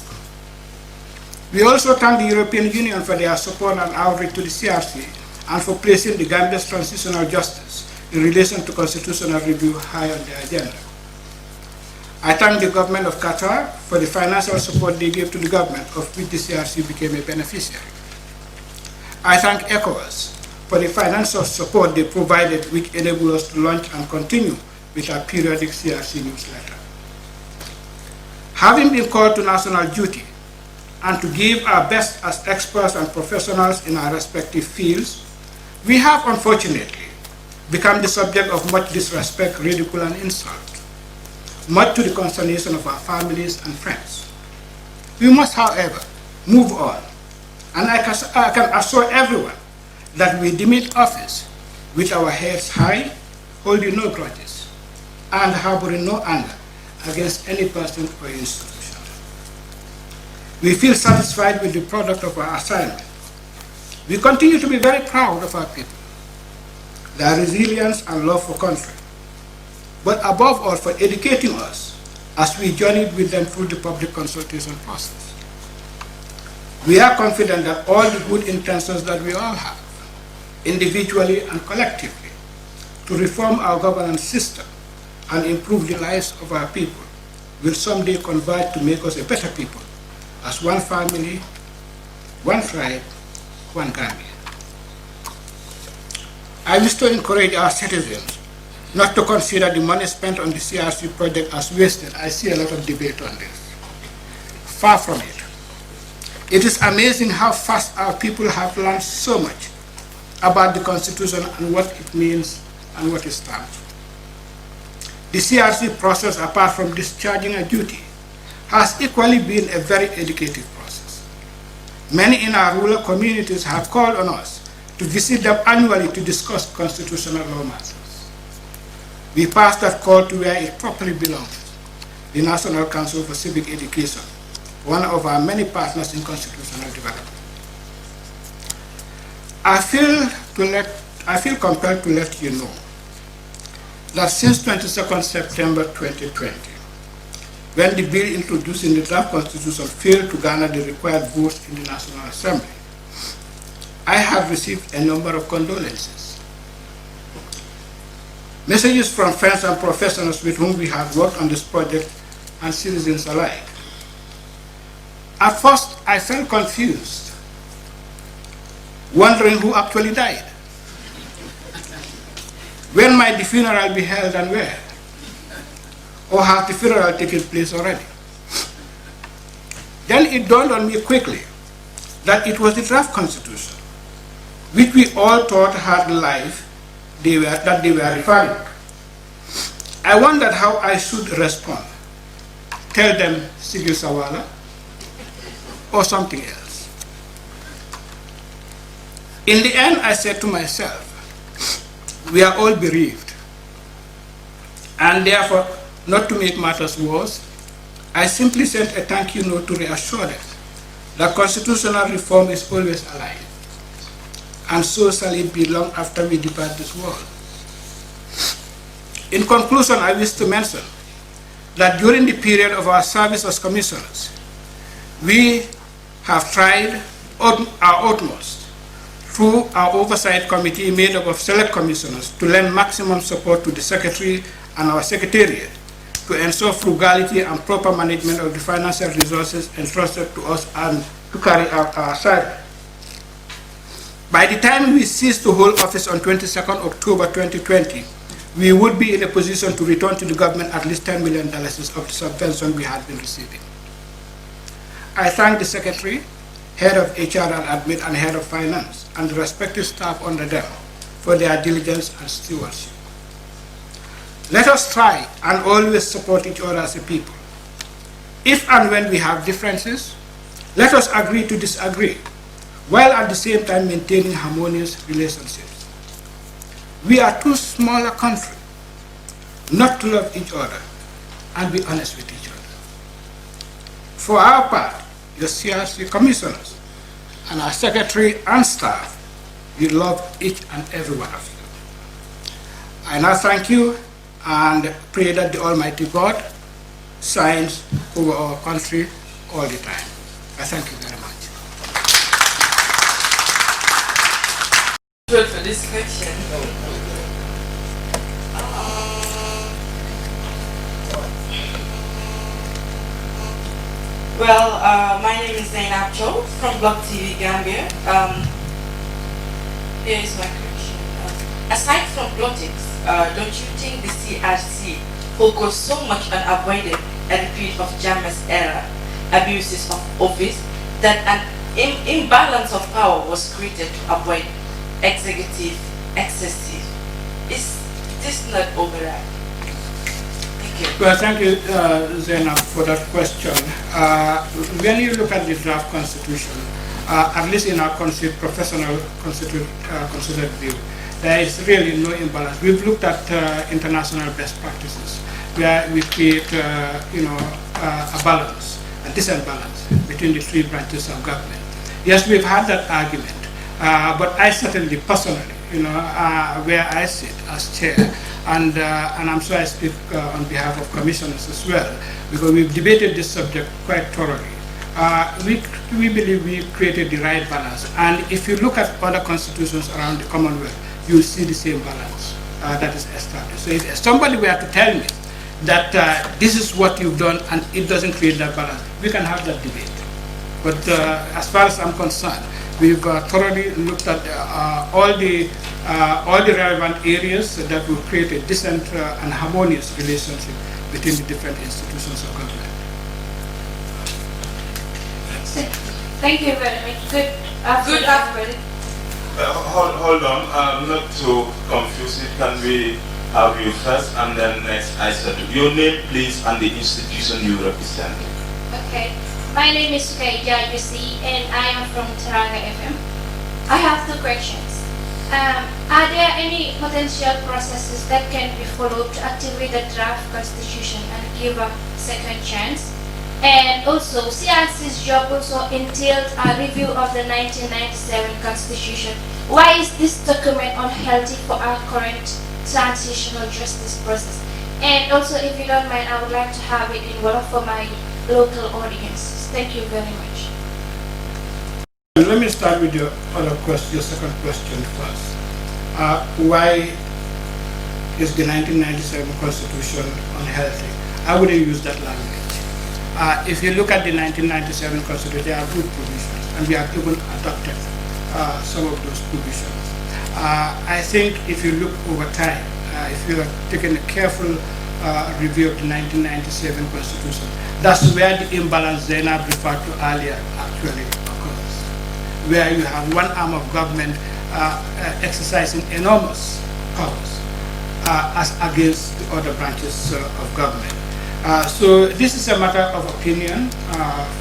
We also thank the European Union for their support and outreach to the CRC and for placing the Gambia's transitional justice in relation to constitutional review high on their agenda. I thank the government of Qatar for the financial support they gave to the government, of which the CRC became a beneficiary. I thank ECOWAS for the financial support they provided, which enabled us to launch and continue with our periodic CRC newsletter. Having been called to national duty and to give our best as experts and professionals in our respective fields, we have unfortunately become the subject of much disrespect, ridicule, and insult, much to the consternation of our families and friends. We must, however, move on, and I can assure everyone that we demit office with our heads high, holding no grudges, and harboring no anger against any person or institution. We feel satisfied with the product of our assignment. We continue to be very proud of our people, their resilience and love for country, but above all for educating us as we journeyed with them through the public consultation process. We are confident that all the good intentions that we all have, individually and collectively, to reform our governance system and improve the lives of our people, will someday converge to make us a better people, as one family, one tribe, one Gambia. I wish to encourage our citizens not to consider the money spent on the CRC project as wasted. I see a lot of debate on this. Far from it. It is amazing how fast our people have learned so much about the Constitution and what it means and what it stands for. The CRC process, apart from discharging a duty, has equally been a very educative process. Many in our rural communities have called on us to visit them annually to discuss constitutional law matters. We pass that call to where it properly belongs, the National Council for Civic Education, one of our many partners in constitutional development. I feel compelled to let you know that since 22nd September 2020, when the bill introduced in the draft constitution failed to garner the required votes in the National Assembly, I have received a number of condolences. Messages from friends and professionals with whom we have worked on this project and citizens alike. At first, I felt confused, wondering who actually died. When might the funeral be held and where? Or has the funeral taken place already? Then it dawned on me quickly that it was the draft constitution, which we all thought had the life that they were referring to. I wondered how I should respond. Tell them Sigil Sawala or something else. In the end, I said to myself, we are all bereaved, and therefore, not to make matters worse, I simply sent a thank you note to reassure them that constitutional reform is always alive, and so shall it be long after we depart this world. In conclusion, I wish to mention that during the period of our service as commissioners, we have tried our utmost through our oversight committee made up of select commissioners to lend maximum support to the Secretary and our Secretariat to ensure frugality and proper management of the financial resources entrusted to us and to carry out our assignment. By the time we cease to hold office on 22nd October 2020, we would be in a position to return to the government at least $10 million of the subvention we had been receiving. I thank the Secretary, Head of HR and Admin, and Head of Finance, and the respective staff under them for their diligence and stewardship. Let us try and always support each other as a people. If and when we have differences, let us agree to disagree, while at the same time maintaining harmonious relationships. We are too small a country not to love each other and be honest with each other. For our part, the CRC commissioners and our secretary and staff, we love each and every one of you. I now thank you and pray that the Almighty God shines over our country all the time. I thank you very much. Good for this section. Well, my name is Zainab Cho from Block TV Gambia. Here is my question. Aside from politics, don't you think the CRC focused so much on avoiding a repeat of Jammeh's era abuses of office that an imbalance of power was created to avoid executive excessive? Is this not override? Thank you. Well, thank you, Zainab, for that question. When you look at the draft constitution, at least in our professional considered view, there is really no imbalance. We've looked at international best practices, where we create, a balance, a decent balance between the three branches of government. Yes, we've had that argument, but I certainly, personally, where I sit as chair, and I'm sure I speak on behalf of commissioners as well, because we've debated this subject quite thoroughly. We believe we created the right balance, and if you look at other constitutions around the Commonwealth, you'll see the same balance that is established. So if somebody were to tell me that this is what you've done and it doesn't create that balance, we can have that debate. But as far as I'm concerned, we've thoroughly looked at all the relevant areas that will create a decent and harmonious relationship between the different institutions of government. Thank you very much. Good afternoon. Hold on, not to confuse it. Can we have you first and then next I said your name please and the institution you represent? Okay. My name is Sukaija Jusi and I am from Teranga FM. I have two questions. Are there any potential processes that can be followed to activate the draft constitution and give a second chance? And also, CRC's job also entailed a review of the 1997 constitution. Why is this document unhealthy for our current transitional justice process? And also, if you don't mind, I would like to have it in Wolof for my local audience. Thank you very much. Let me start with your second question first. Why is the 1997 constitution unhealthy? I wouldn't use that language. If you look at the 1997 constitution, there are good provisions, and we have even adopted some of those provisions. I think if you look over time, if you have taken a careful review of the 1997 constitution, that's where the imbalance Zainab referred to earlier actually occurs, where you have one arm of government exercising enormous powers as against the other branches of government. So this is a matter of opinion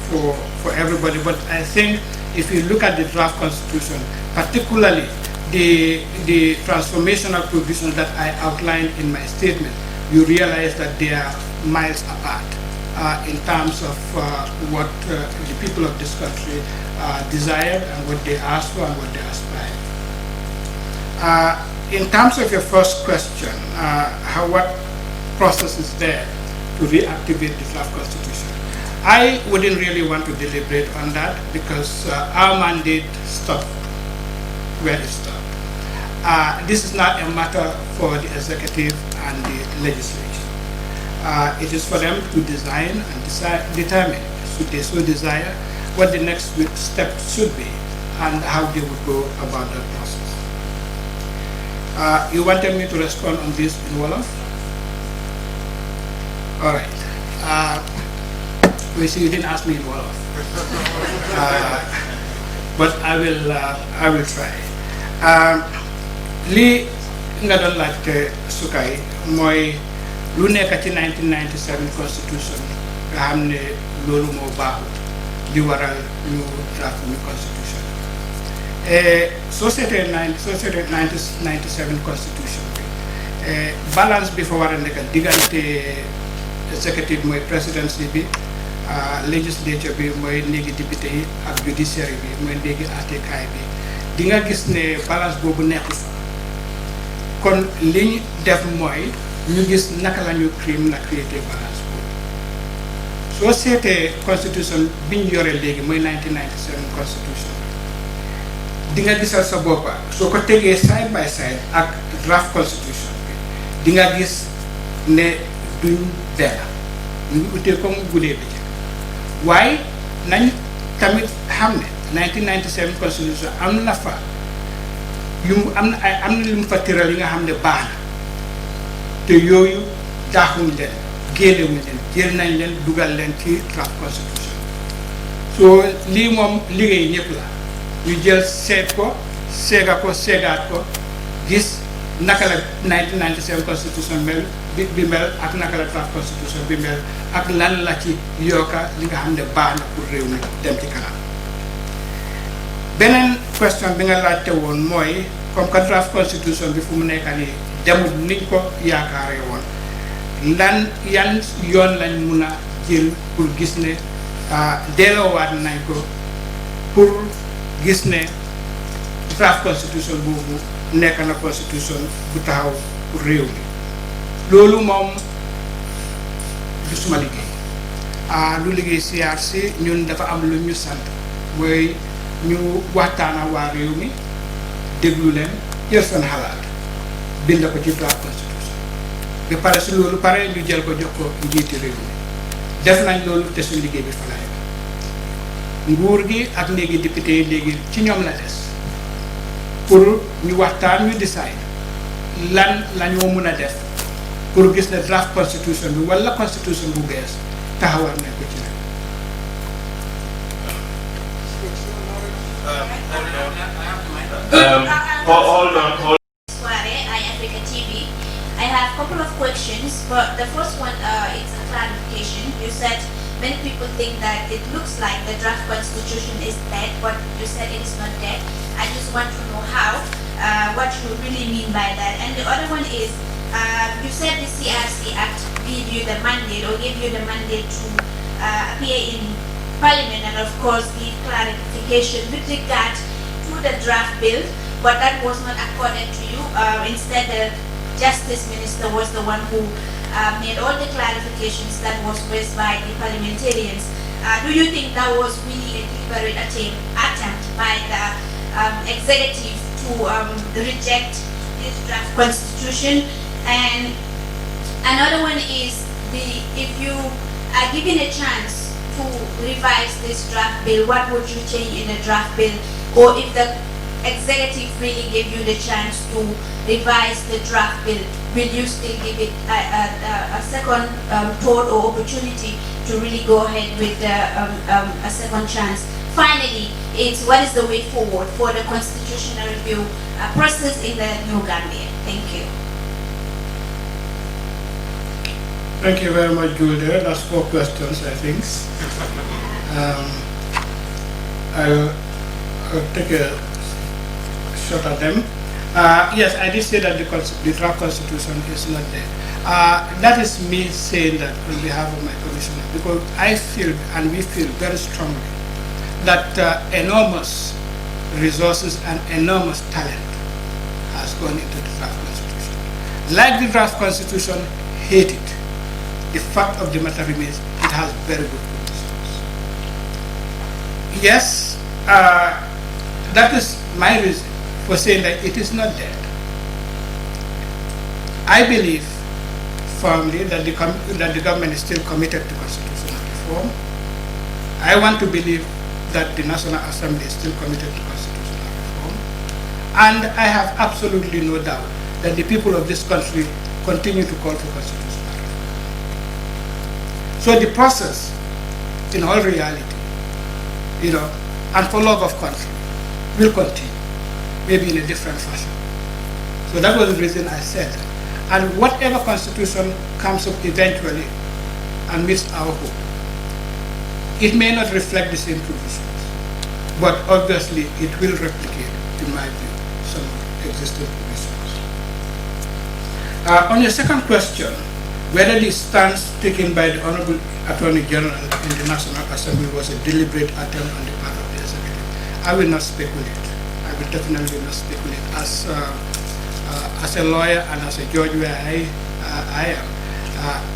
for everybody, but I think if you look at the draft constitution, particularly the transformational provisions that I outlined in my statement, you realize that they are miles apart in terms of what the people of this country desire and what they ask for and what they aspire. In terms of your first question, what process is there to reactivate the draft constitution? I wouldn't really want to deliberate on that because our mandate stopped where it stopped. This is not a matter for the executive and the legislature. It is for them to design and determine, should they so desire, what the next step should be and how they would go about that process. You wanted me to respond on this in Wolof? All right. We see you didn't ask me in Wolof, but I will try. Li nga doon laajte Sukay mooy lu nekk ci 1997 constitution nga xam ne loolu moo baaxul li waral ñu draft ñu constitution. Soo seetee 1997 constitution bi balance bi fa war a nekk diggante executive mooy presidency bi, legislature bi mooy néegi député yi ak judiciary bi mooy néegi àttekaay bi, di nga gis ne balance boobu nekku fa. Kon li ñu def mooy ñu gis naka la ñu create balance boobu. Soo seetee constitution bi ñu yore léegi mooy 1997 constitution di nga gisal sa boppa soo ko tegee side by side ak draft constitution bi di nga gis ne duñ benn ñu ngi utee comme guddee bëccëg waaye nañ tamit xam ne 1997 constitution am na fa am na lu mu fa tëral yi nga xam ne baax na te yooyu daaxuñ leen génnewuñ leen jël nañ leen dugal leen ci draft constitution. So lii moom liggéey ñëpp la ñu jël seet ko seegaat ko gis naka la 1997 constitution mel bi mel ak naka la draft constitution bi mel ak lan la ci yokka li nga xam ne baax na pour réew mi dem ci kanam. beneen question bi nga laajte woon mooy comme que draft constitution bi fu mu nekk nii demul niñ ko yaakaaree woon yan yoon lañ mun a jël pour gis ne delloowaat nañ ko pour gis ne draft constitution boobu nekk na constitution bu taxaw pour réew mi. loolu moom du suma liggéey lu liggéey CRC ñun dafa am lu ñu sant mooy ñu waxtaan ak waa réew mi déglu leen jël seen xalaat bind ko ci draft constitution ba pare si loolu pare ñu jël ko jox ko njiiti réew mi def nañ loolu te suñ liggéey bi fa la yem nguur gi ak léegi député yi léegi ci ñoom la des pour ñu waxtaan ñu decide lan la ñoo mën a def pour gis ne draft constitution bi wala constitution bu bees taxawal nañ ko ci réew. Hold on. Africa TV. I have a couple of questions, but the first one is a clarification. You said many people think that it looks like the draft constitution is dead, but you said it is not dead. I just want to know how, what you really mean by that. And the other one is, you said the CRC Act gave you the mandate or gave you the mandate to appear in Parliament and of course give clarification with regard to the draft bill, but that was not accorded to you. Instead, the Justice Minister was the one who made all the clarifications that was raised by the parliamentarians. Do you think that was really a deliberate attempt by the executive to reject this draft constitution? And another one is, if you are given a chance to revise this draft bill, what would you change in the draft bill? Or if the executive really gave you the chance to revise the draft bill, will you still give it a second thought or opportunity to really go ahead with a second chance? Finally, it's what is the way forward for the constitutional review process in the New Gambia? Thank you. Thank you very much, Julia. That's 4 questions, I think. I'll take a shot at them. Yes, I did say that the draft constitution is not there. That is me saying that on behalf of my commissioner, because I feel and we feel very strongly that enormous resources and enormous talent has gone into the draft constitution. Like the draft constitution, hate it. The fact of the matter remains, it has very good provisions. Yes, that is my reason for saying that it is not dead. I believe firmly that the government is still committed to constitutional reform. I want to believe that the National Assembly is still committed to constitutional reform. And I have absolutely no doubt that the people of this country continue to call for constitutional reform. So the process, in all reality, and for love of country, will continue, maybe in a different fashion. So that was the reason I said that. And whatever constitution comes up eventually and meets our hope, it may not reflect the same provisions, but obviously it will replicate, in my view, some existing provisions. On your second question, whether the stance taken by the Honorable Attorney General in the National Assembly was a deliberate attempt on the part of the executive, I will not speculate. I will definitely not speculate. As a lawyer and as a judge where I am,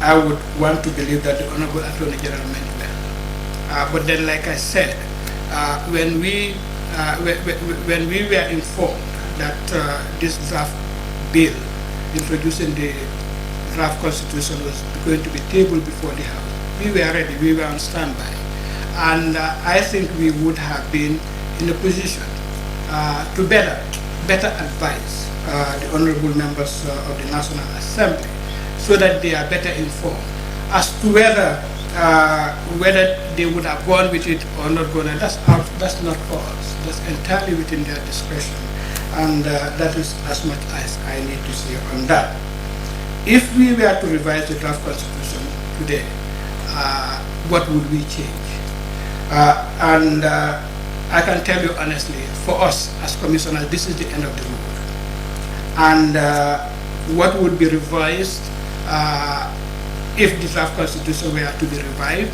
I would want to believe that the Honorable Attorney General meant well. But then, like I said, when we were informed that this draft bill introducing the draft constitution was going to be tabled before the House, we were ready, we were on standby. And I think we would have been in a position to better advise the honorable members of the National Assembly so that they are better informed as to whether they would have gone with it or not gone. And that's not for us. That's entirely within their discretion. And that is as much as I need to say on that. If we were to revise the draft constitution today, what would we change? I can tell you honestly, for us as commissioners, this is the end of the road. And what would be revised if the draft constitution were to be revived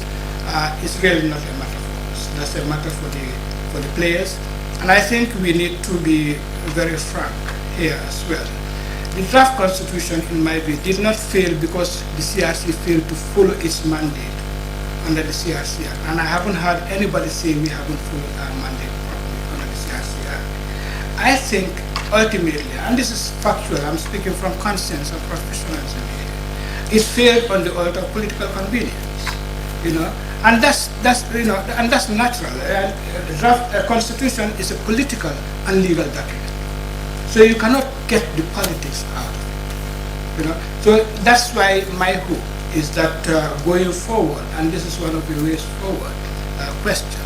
is really not a matter for us. That's a matter for the players. And I think we need to be very frank here as well. The draft constitution, in my view, did not fail because the CRC failed to follow its mandate under the CRC Act. And I haven't heard anybody say we haven't followed our mandate properly under the CRC Act. I think ultimately, and this is factual, I'm speaking from conscience and professionalism here, it failed on the altar of political convenience, and that's natural. The draft constitution is a political and legal document. So you cannot get the politics out of it, So that's why my hope is that going forward, and this is one of the ways forward question,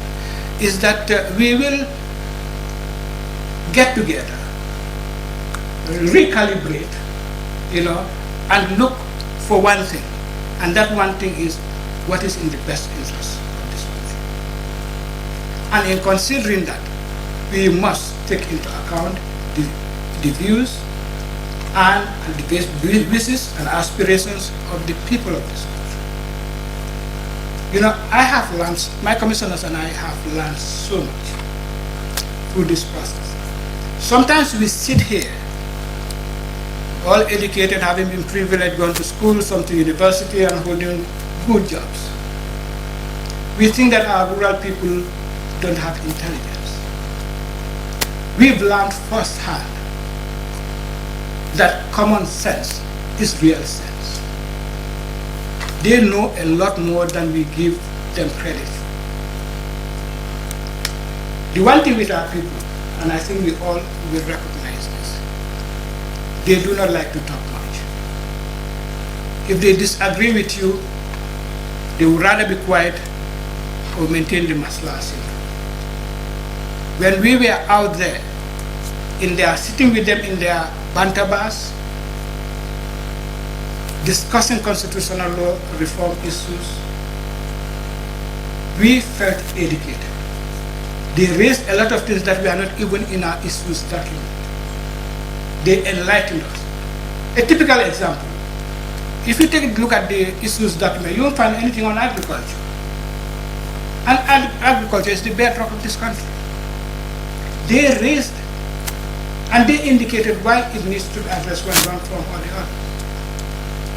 is that we will get together, recalibrate, and look for one thing, and that one thing is what is in the best interest of this country. And in considering that, we must take into account the views and the wishes and aspirations of the people of this country. I have learned, my commissioners and I have learned so much through this process. Sometimes we sit here, all educated, having been privileged, gone to school, some to university, and holding good jobs. We think that our rural people don't have intelligence. We've learned firsthand that common sense is real sense. They know a lot more than we give them credit for. The one thing with our people, and I think we all will recognize this, they do not like to talk much. If they disagree with you, they would rather be quiet or maintain the masla syndrome. When we were out there, sitting with them in their banter bars, discussing constitutional law reform issues, we felt educated. They raised a lot of things that were not even in our issues document. They enlightened us. A typical example, if you take a look at the issues document, you won't find anything on agriculture. And agriculture is the bedrock of this country. They raised and they indicated why it needs to be addressed one form or the other.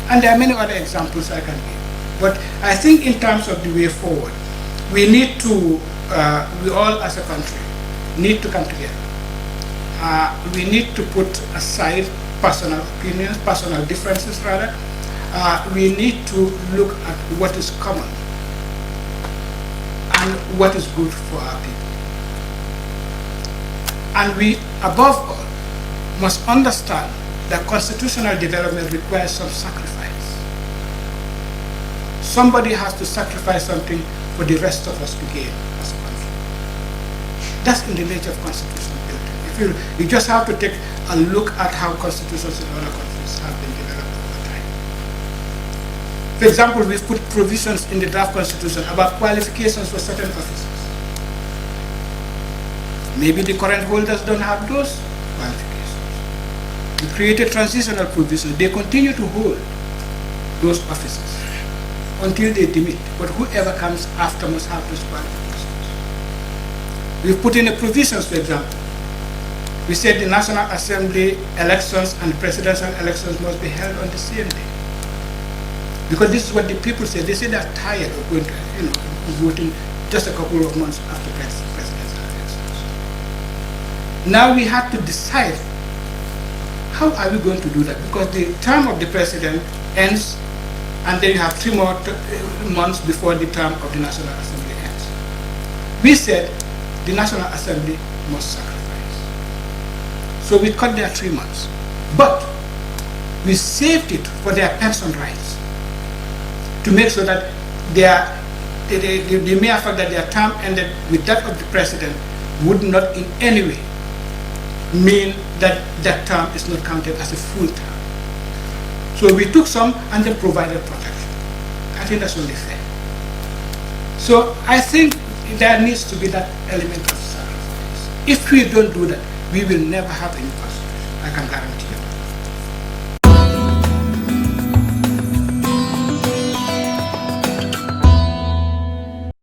And there are many other examples I can give. But I think in terms of the way forward, we need to, we all as a country, need to come together. We need to put aside personal opinions, personal differences rather. We need to look at what is common and what is good for our people. And we, above all, must understand that constitutional development requires some sacrifice. Somebody has to sacrifice something for the rest of us to gain as a country. That's in the nature of constitutional building. You just have to take a look at how constitutions in other countries have been developed over time. For example, we've put provisions in the draft constitution about qualifications for certain offices. Maybe the current holders don't have those qualifications. We created transitional provisions. They continue to hold those offices until they demit. But whoever comes after must have those qualifications. We've put in the provisions, for example. We said the National Assembly elections and the presidential elections must be held on the same day. Because this is what the people say. They say they're tired of going to, voting just a couple of months after presidential elections. Now we have to decide how are we going to do that? Because the term of the president ends and then you have 3 more months before the term of the National Assembly ends. we said the National Assembly must sacrifice. So we cut their 3 months. But we saved it for their pension rights, to make sure that the mere fact that their term ended with that of the president would not in any way mean that that term is not counted as a full term. So we took some and then provided protection. I think that's only fair. So I think there needs to be that element of sacrifice. If we don't do that, we will never have any constitution. I can guarantee you.